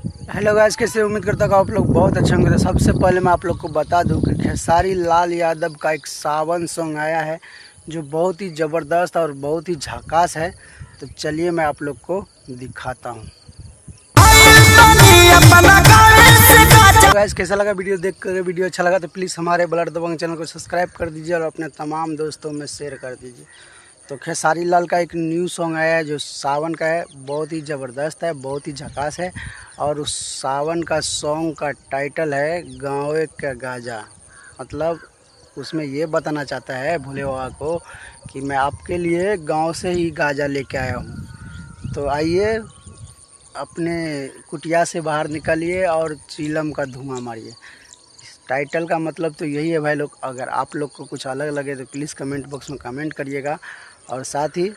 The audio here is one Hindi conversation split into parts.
हेलो गाइस, कैसे उम्मीद करता हूँ आप लोग बहुत अच्छे होंगे। तो सबसे पहले मैं आप लोग को बता दूं कि खेसारी लाल यादव का एक सावन सॉन्ग आया है जो बहुत ही ज़बरदस्त और बहुत ही झकास है। तो चलिए मैं आप लोग को दिखाता हूँ। तो गाइस, कैसा लगा वीडियो देख कर? वीडियो अच्छा लगा तो प्लीज़ हमारे ब्लड दबंग चैनल को सब्सक्राइब कर दीजिए और अपने तमाम दोस्तों में शेयर कर दीजिए। तो खेसारी लाल का एक न्यू सॉन्ग आया है जो सावन का है, बहुत ही ज़बरदस्त है, बहुत ही झकास है। और उस सावन का सॉन्ग का टाइटल है गाँव का गाजा। मतलब उसमें ये बताना चाहता है भोले बाबा को कि मैं आपके लिए गांव से ही गाजा लेके आया हूँ। तो आइए अपने कुटिया से बाहर निकलिए और चीलम का धुआं मारिए। इस टाइटल का मतलब तो यही है भाई लोग। अगर आप लोग को कुछ अलग लगे तो प्लीज़ कमेंट बॉक्स में कमेंट करिएगा। और साथ ही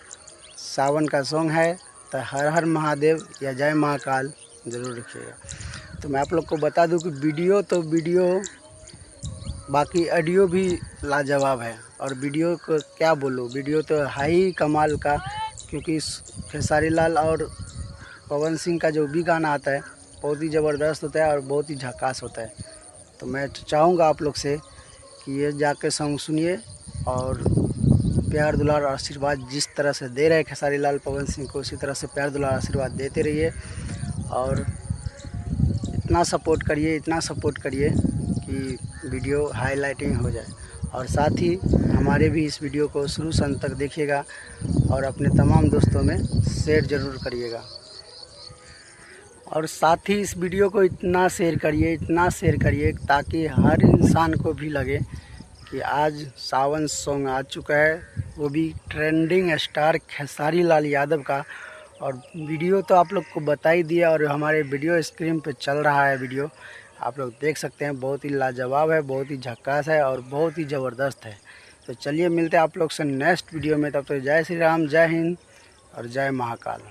सावन का सॉन्ग है तो हर हर महादेव या जय महाकाल ज़रूर रखिएगा। तो मैं आप लोग को बता दूं कि वीडियो बाकी ऑडियो भी लाजवाब है। और वीडियो को क्या बोलूं, वीडियो तो हाई कमाल का, क्योंकि खेसारी लाल और पवन सिंह का जो भी गाना आता है बहुत ही ज़बरदस्त होता है और बहुत ही झकास होता है। तो मैं चाहूँगा आप लोग से कि ये जाके सॉन्ग सुनिए और प्यार दुलार और आशीर्वाद जिस तरह से दे रहे हैं खेसारी लाल पवन सिंह को, उसी तरह से प्यार दुलार आशीर्वाद देते रहिए। और इतना सपोर्ट करिए कि वीडियो हाईलाइटिंग हो जाए। और साथ ही हमारे भी इस वीडियो को शुरू से अंत तक देखिएगा और अपने तमाम दोस्तों में शेयर ज़रूर करिएगा। और साथ ही इस वीडियो को इतना शेयर करिए ताकि हर इंसान को भी लगे कि आज सावन सॉन्ग आ चुका है, वो भी ट्रेंडिंग स्टार खेसारी लाल यादव का। और वीडियो तो आप लोग को बता ही दिया और हमारे वीडियो स्क्रीन पे चल रहा है वीडियो, आप लोग देख सकते हैं। बहुत ही लाजवाब है, बहुत ही झक्कास है और बहुत ही ज़बरदस्त है। तो चलिए मिलते हैं आप लोग से नेक्स्ट वीडियो में। तब तो जय श्री राम, जय हिंद और जय महाकाल।